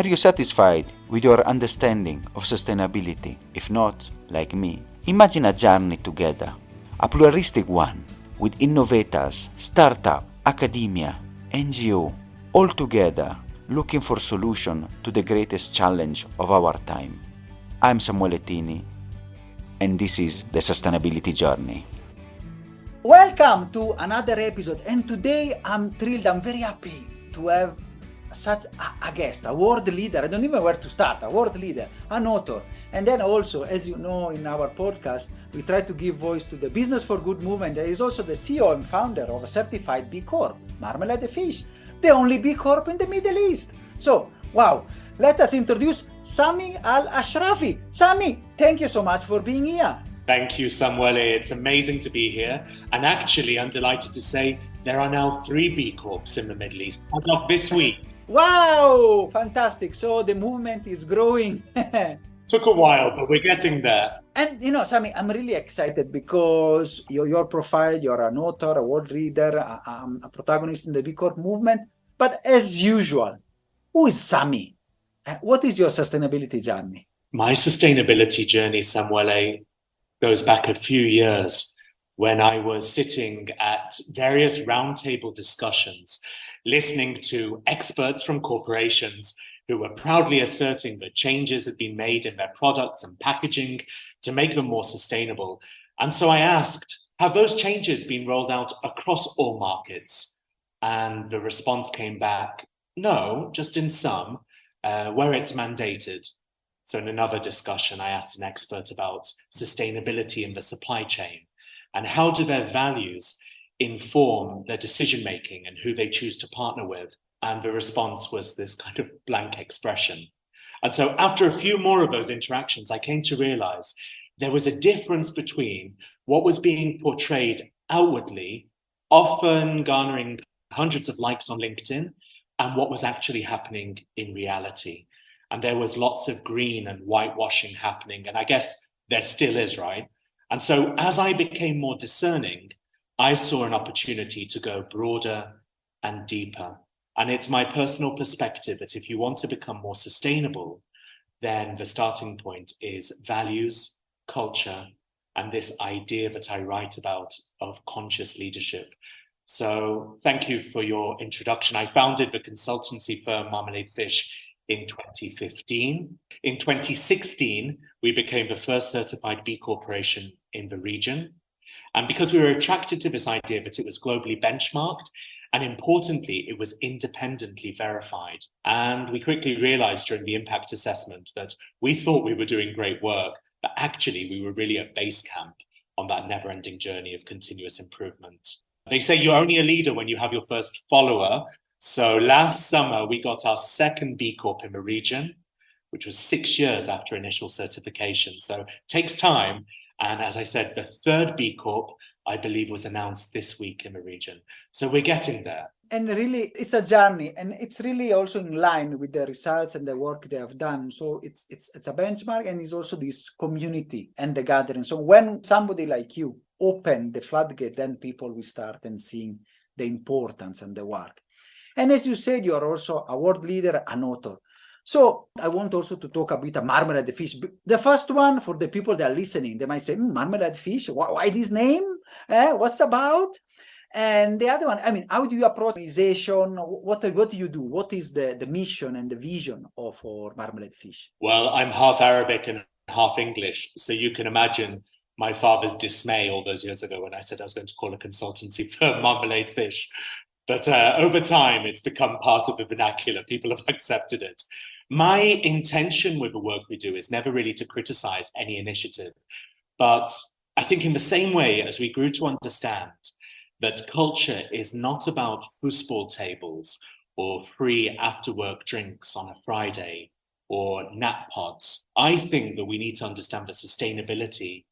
Are you satisfied with your understanding of sustainability? If not, like me, imagine a journey together, a pluralistic one, with innovators, startup, academia, NGO, all together looking for solution to the greatest challenge of our time. I'm Samuele Tini, and this is the Sustainability Journey. Welcome to another episode, and today I'm thrilled, I'm very happy to have such a guest, a world leader. I don't even know where to start. A world leader, an author, and then also, as you know, in our podcast we try to give voice to the Business for Good movement. There is also the CEO and founder of a certified B Corp, Marmalade Fish, the only B Corp in the Middle East. So wow, let us introduce Sami Al-Ashrafi. Sami, thank you so much for being here. Thank you, Samuele. It's amazing to be here. And actually, I'm delighted to say there are now 3 B Corps in the Middle East as of this week. Wow, fantastic. So the movement is growing. Took a while, but we're getting there. And you know, Sami, I'm really excited because your profile, you're an author, a world leader, a protagonist in the B Corp movement. But as usual, who is Sami? What is your sustainability journey? My sustainability journey, Samuele, goes back a few years when I was sitting at various roundtable discussions, listening to experts from corporations who were proudly asserting that changes had been made in their products and packaging to make them more sustainable. And so I asked, have those changes been rolled out across all markets? And the response came back, no, just in some, where it's mandated. So in another discussion, I asked an expert about sustainability in the supply chain and how do their values inform their decision-making and who they choose to partner with. And the response was this kind of blank expression. And so after a few more of those interactions, I came to realize there was a difference between what was being portrayed outwardly, often garnering hundreds of likes on LinkedIn, and what was actually happening in reality. And there was lots of green and whitewashing happening. And I guess there still is, right? And so as I became more discerning, I saw an opportunity to go broader and deeper. And it's my personal perspective that if you want to become more sustainable, then the starting point is values, culture, and this idea that I write about of conscious leadership. So thank you for your introduction. I founded the consultancy firm Marmalade Fish in 2015. In 2016, we became the first certified B Corporation in the region. And because we were attracted to this idea that it was globally benchmarked, and importantly, it was independently verified. And we quickly realized during the impact assessment that we thought we were doing great work, but actually we were really at base camp on that never-ending journey of continuous improvement. They say you're only a leader when you have your first follower. So last summer, we got our second B Corp in the region, which was 6 years after initial certification. So it takes time. And as I said, the third B Corp, I believe, was announced this week in the region. So we're getting there. And really, it's a journey, and it's really also in line with the results and the work they have done. So it's a benchmark, and it's also this community and the gathering. So when somebody like you open the floodgate, then people will start and seeing the importance and the work. And as you said, you are also a world leader, an author. So I want also to talk a bit about Marmalade Fish. The first one, for the people that are listening, they might say, Marmalade Fish, why this name? What's about? And the other one, I mean, how do you approach organization? What do you do? What is the mission and the vision for Marmalade Fish? Well, I'm half Arabic and half English. So you can imagine my father's dismay all those years ago when I said I was going to call a consultancy firm Marmalade Fish. But over time, it's become part of the vernacular. People have accepted it. My intention with the work we do is never really to criticize any initiative. But I think in the same way as we grew to understand that culture is not about foosball tables or free after-work drinks on a Friday or nap pods, I think that we need to understand that sustainability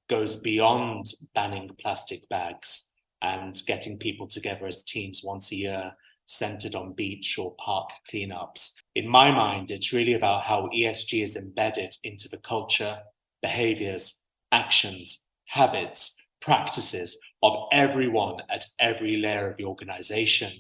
goes beyond banning plastic bags and getting people together as teams once a year centered on beach or park cleanups. In my mind, it's really about how ESG is embedded into the culture, behaviors, actions, habits, practices of everyone at every layer of the organization,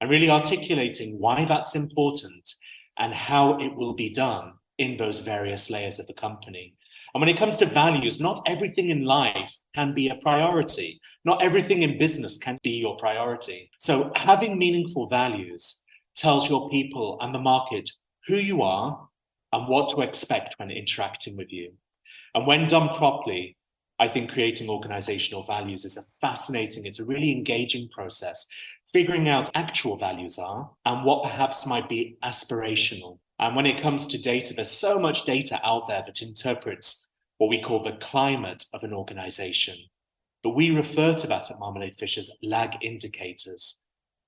and really articulating why that's important and how it will be done in those various layers of the company. And when it comes to values, not everything in life can be a priority. Not everything in business can be your priority. So having meaningful values tells your people and the market who you are and what to expect when interacting with you. And when done properly, I think creating organizational values is it's a really engaging process, figuring out actual values are and what perhaps might be aspirational. And when it comes to data, there's so much data out there that interprets what we call the climate of an organization. But we refer to that at Marmalade Fish as lag indicators.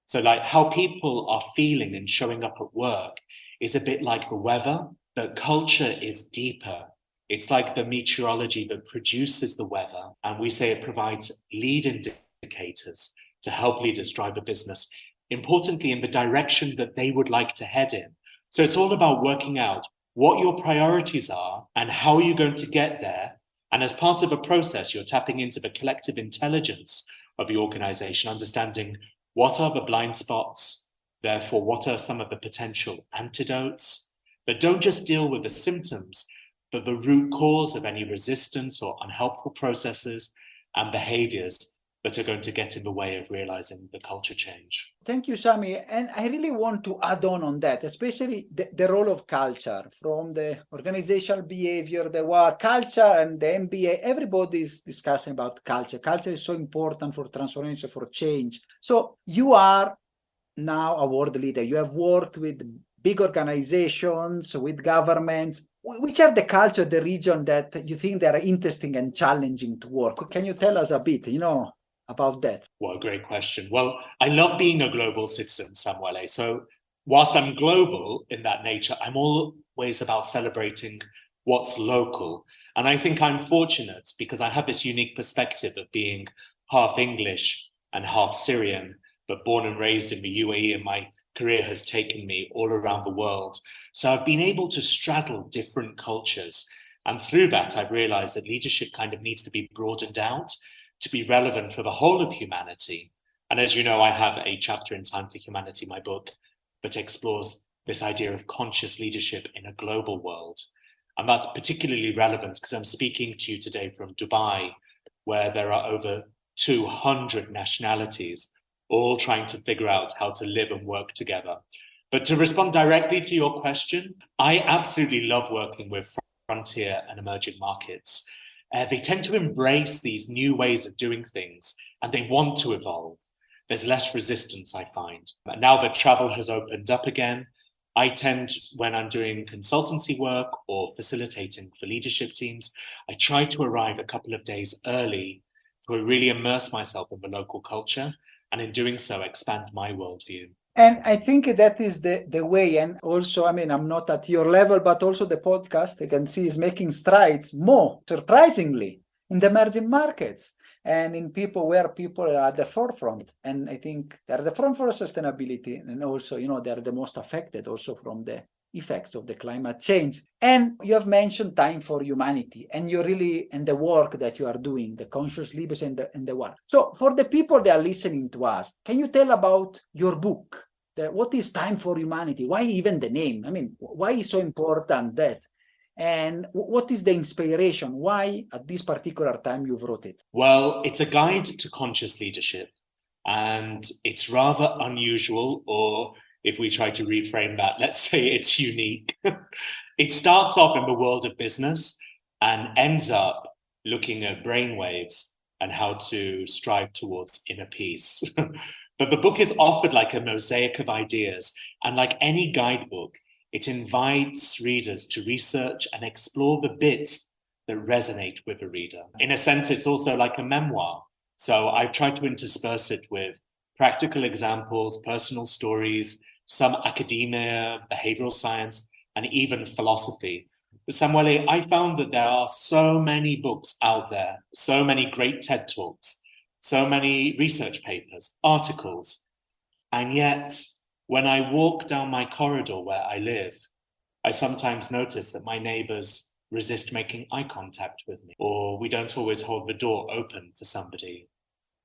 So like how people are feeling and showing up at work is a bit like the weather, but culture is deeper. It's like the meteorology that produces the weather. And we say it provides lead indicators to help leaders drive a business, importantly, in the direction that they would like to head in. So it's all about working out what your priorities are and how you're going to get there. And as part of a process, you're tapping into the collective intelligence of the organization, understanding what are the blind spots, therefore, what are some of the potential antidotes, but don't just deal with the symptoms, but the root cause of any resistance or unhelpful processes and behaviors that are going to get in the way of realizing the culture change. Thank you, Sami. And I really want to add on that, especially the role of culture from the organizational behavior, the war culture and the MBA. Everybody is discussing about culture. Culture is so important for transformation, for change. So you are now a world leader. You have worked with big organizations, with governments. Which are the culture, the region that you think they are interesting and challenging to work? Can you tell us a bit, about that? Well, great question. Well, I love being a global citizen, Samuele. So whilst I'm global in that nature, I'm always about celebrating what's local. And I think I'm fortunate because I have this unique perspective of being half English and half Syrian, but born and raised in the UAE, and my career has taken me all around the world. So I've been able to straddle different cultures. And through that, I've realized that leadership kind of needs to be broadened out to be relevant for the whole of humanity. And as you know, I have a chapter in Time4Humanity, my book, that explores this idea of conscious leadership in a global world. And that's particularly relevant because I'm speaking to you today from Dubai, where there are over 200 nationalities all trying to figure out how to live and work together. But to respond directly to your question, I absolutely love working with frontier and emerging markets. They tend to embrace these new ways of doing things and they want to evolve. There's less resistance, I find. Now that travel has opened up again, I tend, when I'm doing consultancy work or facilitating for leadership teams, I try to arrive a couple of days early to really immerse myself in the local culture, and in doing so, expand my worldview. And I think that is the way. And also, I'm not at your level, but also the podcast, I can see, is making strides more, surprisingly, in the emerging markets and in where people are at the forefront. And I think they're the front for sustainability. And also, they're the most affected also from the effects of the climate change. And you have mentioned Time4Humanity and the work that you are doing, the conscious leaders and the work. So for the people that are listening to us, can you tell about your book? What is Time4Humanity? Why even the name? Why is so important that? And what is the inspiration? Why at this particular time you wrote it? Well, it's a guide to conscious leadership. And it's rather unusual, or if we try to reframe that, let's say it's unique. It starts off in the world of business and ends up looking at brainwaves and how to strive towards inner peace. But the book is offered like a mosaic of ideas, and like any guidebook, it invites readers to research and explore the bits that resonate with the reader. In a sense, it's also like a memoir. So I've tried to intersperse it with practical examples, personal stories, some academia, behavioral science, and even philosophy. Samuele, I found that there are so many books out there, so many great TED Talks, so many research papers, articles, and yet when I walk down my corridor where I live, I sometimes notice that my neighbors resist making eye contact with me, or we don't always hold the door open for somebody.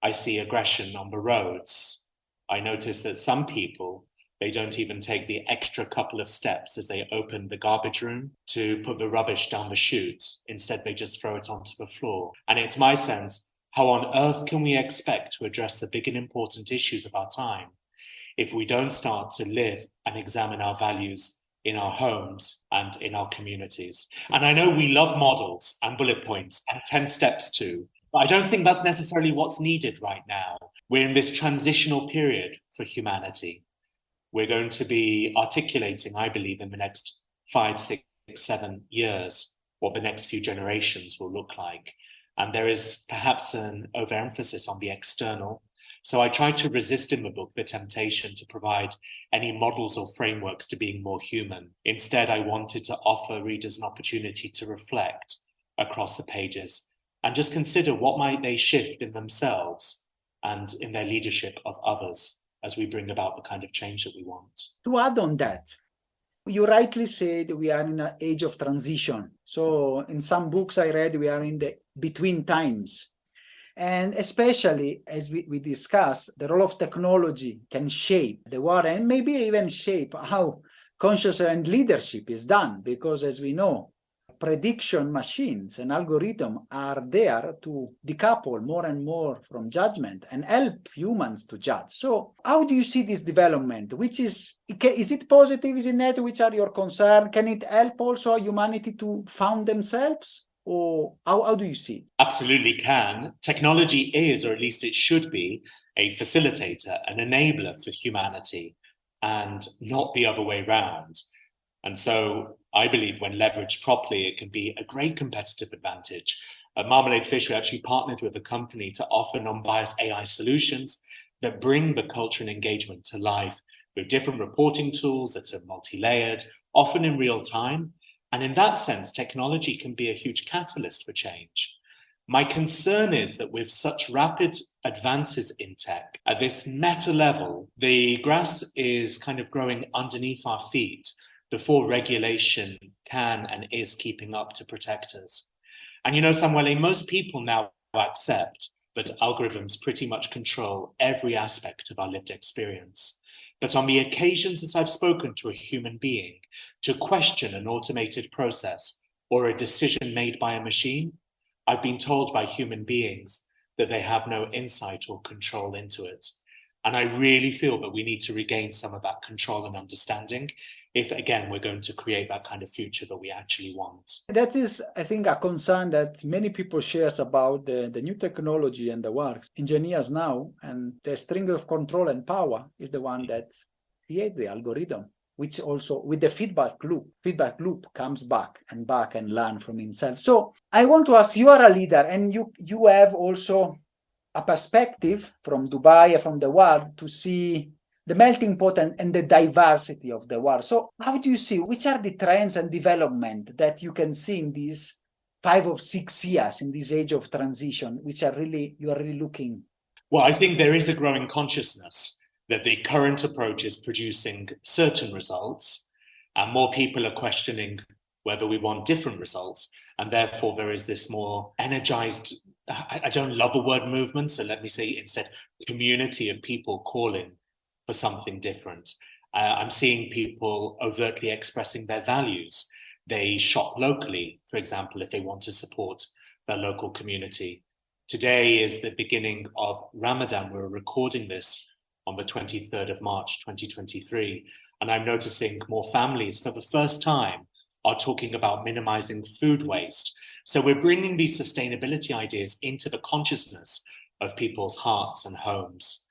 I see aggression on the roads. I notice that some people They don't even take the extra couple of steps as they open the garbage room to put the rubbish down the chute. Instead, they just throw it onto the floor. And it's my sense, how on earth can we expect to address the big and important issues of our time if we don't start to live and examine our values in our homes and in our communities? And I know we love models and bullet points and 10 steps too, but I don't think that's necessarily what's needed right now. We're in this transitional period for humanity. We're going to be articulating, I believe, in the next 5, 6, 7 years, what the next few generations will look like. And there is perhaps an overemphasis on the external. So I tried to resist in the book the temptation to provide any models or frameworks to being more human. Instead, I wanted to offer readers an opportunity to reflect across the pages and just consider what might they shift in themselves and in their leadership of others as we bring about the kind of change that we want. To add on that, you rightly said we are in an age of transition. So in some books I read, we are in the between times. And especially as we discuss, the role of technology can shape the world and maybe even shape how consciousness and leadership is done. Because as we know, prediction machines and algorithms are there to decouple more and more from judgment and help humans to judge. So how do you see this development? Is it positive? Is it negative? Which are your concerns? Can it help also humanity to found themselves? Or how do you see it? Absolutely can. Technology is, or at least it should be, a facilitator, an enabler for humanity, and not the other way around. And so I believe when leveraged properly, it can be a great competitive advantage. At Marmalade Fish, we actually partnered with a company to offer non-biased AI solutions that bring the culture and engagement to life with different reporting tools that are multi-layered, often in real time. And in that sense, technology can be a huge catalyst for change. My concern is that with such rapid advances in tech, at this meta level, the grass is kind of growing underneath our feet before regulation can and is keeping up to protect us. And you know, Samuele, most people now accept that algorithms pretty much control every aspect of our lived experience. But on the occasions that I've spoken to a human being to question an automated process or a decision made by a machine, I've been told by human beings that they have no insight or control into it. And I really feel that we need to regain some of that control and understanding if, again, we're going to create that kind of future that we actually want. That is, I think, a concern that many people share about the new technology and the works. Engineers now, and the string of control and power is the one that creates the algorithm, which also with the feedback loop comes back and learn from himself. So I want to ask, you are a leader and you have also a perspective from Dubai and from the world to see the melting pot and the diversity of the world. So how do you see, which are the trends and development that you can see in these 5 or 6 years in this age of transition, which you are really looking? Well, I think there is a growing consciousness that the current approach is producing certain results, and more people are questioning whether we want different results. And therefore, there is this more energized, I don't love the word movement, so let me say instead, community of people calling for something different. I'm seeing people overtly expressing their values. They shop locally, for example, if they want to support their local community. Today is the beginning of Ramadan. We're recording this on the 23rd of March, 2023. And I'm noticing more families for the first time are talking about minimizing food waste. So we're bringing these sustainability ideas into the consciousness of people's hearts and homes.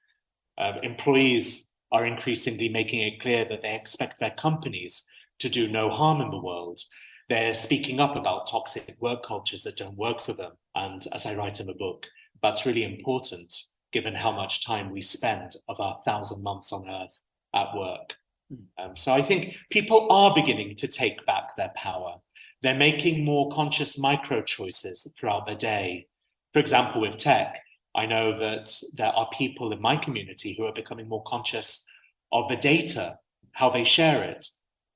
Employees are increasingly making it clear that they expect their companies to do no harm in the world. They're speaking up about toxic work cultures that don't work for them. And as I write in the book, that's really important given how much time we spend of our 1,000 months on Earth at work. So I think people are beginning to take back their power. They're making more conscious micro choices throughout the day. For example, with tech, I know that there are people in my community who are becoming more conscious of the data, how they share it,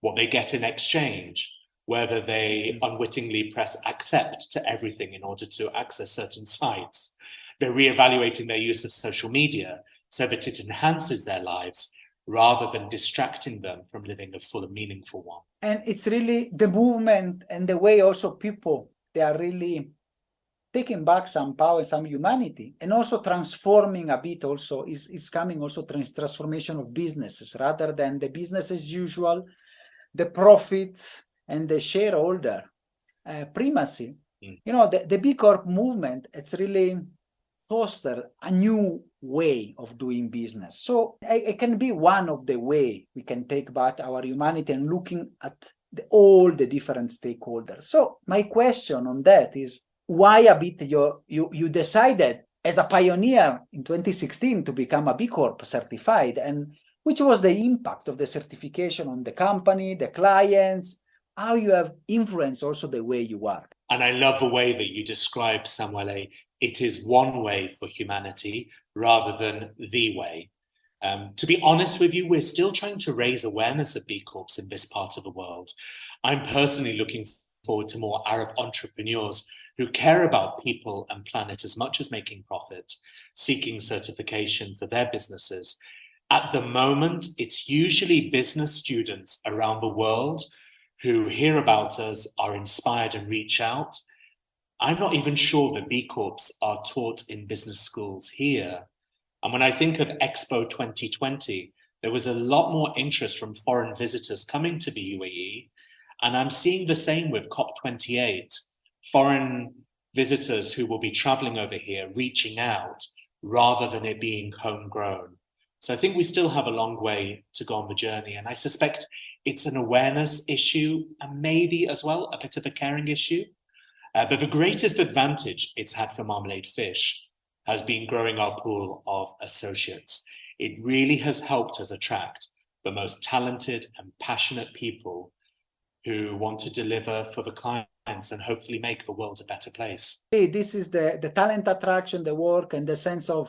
what they get in exchange, whether they unwittingly press accept to everything in order to access certain sites. They're reevaluating their use of social media so that it enhances their lives rather than distracting them from living a full and meaningful one. And it's really the movement and the way also people, they are really taking back some power, some humanity, and also transforming a bit also is coming also transformation of businesses rather than the business as usual, the profits and the shareholder primacy. You know, the B Corp movement, it's really fostered a new way of doing business. So it can be one of the way we can take back our humanity and looking at all the different stakeholders. So my question on that is, why a bit you decided as a pioneer in 2016 to become a B Corp certified, and which was the impact of the certification on the company, the clients, how you have influenced also the way you work? And I love the way that you describe, Samuele, it is one way for humanity rather than the way. To be honest with you, we're still trying to raise awareness of B Corps in this part of the world. I'm personally looking forward to more Arab entrepreneurs who care about people and planet as much as making profit, seeking certification for their businesses. At the moment, it's usually business students around the world who hear about us, are inspired and reach out. I'm not even sure that B Corps are taught in business schools here. And when I think of Expo 2020, there was a lot more interest from foreign visitors coming to the UAE. And I'm seeing the same with COP28, foreign visitors who will be traveling over here, reaching out rather than it being homegrown. So I think we still have a long way to go on the journey. And I suspect it's an awareness issue and maybe as well a bit of a caring issue. But the greatest advantage it's had for Marmalade Fish has been growing our pool of associates. It really has helped us attract the most talented and passionate people who want to deliver for the clients and hopefully make the world a better place. This is the talent attraction, the work, and the sense of,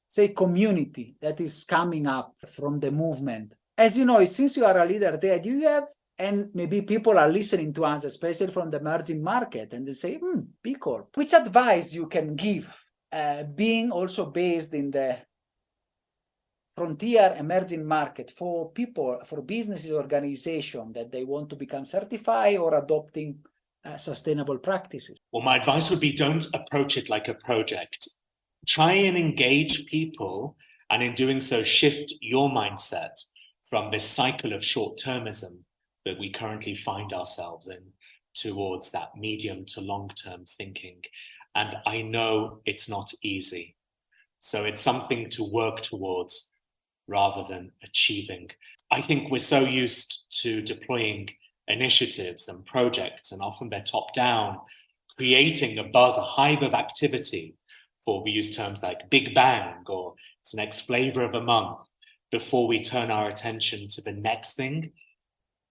say, community that is coming up from the movement. As you know, since you are a leader there, do you have, and maybe people are listening to us, especially from the emerging market, and they say, B Corp, which advice you can give, being also based in the frontier emerging market for people, for businesses, organization that they want to become certified or adopting sustainable practices? Well, my advice would be don't approach it like a project. Try and engage people, and in doing so, shift your mindset from this cycle of short-termism that we currently find ourselves in towards that medium to long-term thinking. And I know it's not easy. So it's something to work towards rather than achieving. I think we're so used to deploying initiatives and projects, and often they're top-down, creating a buzz, a hive of activity, or we use terms like Big Bang or it's the next flavor of the month, before we turn our attention to the next thing,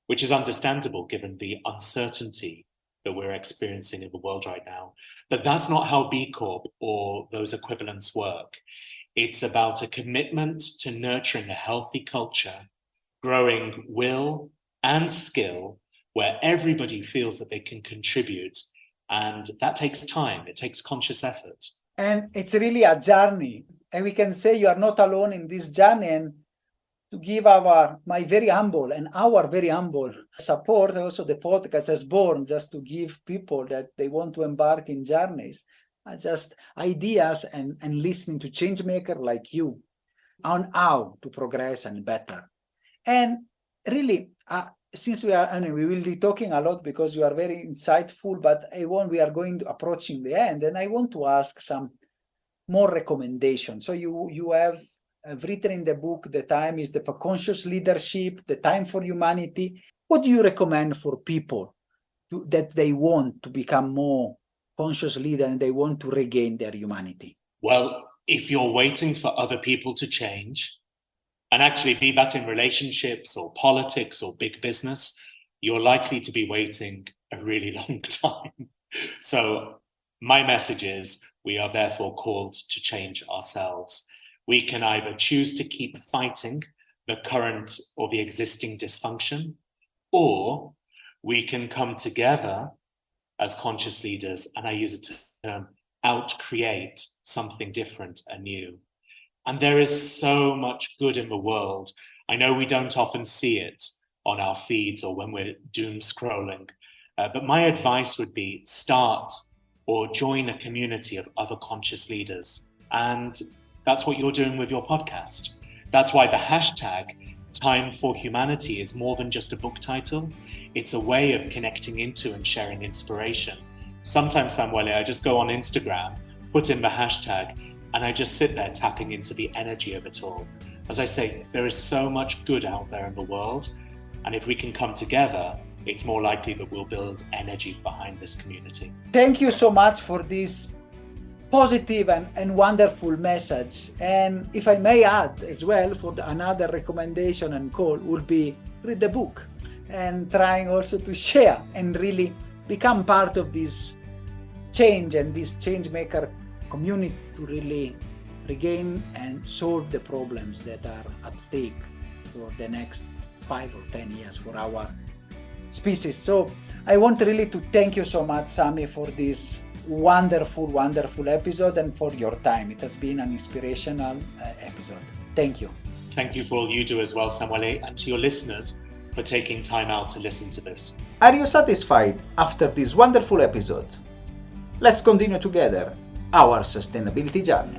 which is understandable given the uncertainty that we're experiencing in the world right now. But that's not how B Corp or those equivalents work. It's about a commitment to nurturing a healthy culture, growing will and skill where everybody feels that they can contribute. And that takes time, it takes conscious effort. And it's really a journey. And we can say you are not alone in this journey. And to give my very humble and our very humble support, also the podcast is born just to give people that they want to embark in journeys, just ideas and listening to change maker like you on how to progress and better. And really, since we will be talking a lot because you are very insightful, but we are going to approaching the end, and I want to ask some more recommendations. So you have written in the book, The Time is for Conscious Leadership, The Time for Humanity. What do you recommend for people that they want to become more conscious leader and they want to regain their humanity? Well, if you're waiting for other people to change, and actually be that in relationships or politics or big business, you're likely to be waiting a really long time. So my message is we are therefore called to change ourselves. We can either choose to keep fighting the current or the existing dysfunction, or we can come together as conscious leaders, and I use a term, out-create something different and new. And there is so much good in the world. I know we don't often see it on our feeds or when we're doom scrolling, but my advice would be start or join a community of other conscious leaders. And that's what you're doing with your podcast. That's why the hashtag Time4Humanity is more than just a book title. It's a way of connecting into and sharing inspiration. Sometimes, Samuele, I just go on Instagram, put in the hashtag, and I just sit there tapping into the energy of it all. As I say, there is so much good out there in the world, and if we can come together, it's more likely that we'll build energy behind this community. Thank you so much for this positive and wonderful message. And if I may add as well, for another recommendation and call would be read the book and trying also to share and really become part of this change and this change maker community to really regain and solve the problems that are at stake for the next 5 or 10 years for our species. So I want really to thank you so much, Sami, for this wonderful episode and for your time. It has been an inspirational episode. Thank you. Thank you for all you do as well, Samuele, and to your listeners for taking time out to listen to this. Are you satisfied after this wonderful episode? Let's continue together our sustainability journey.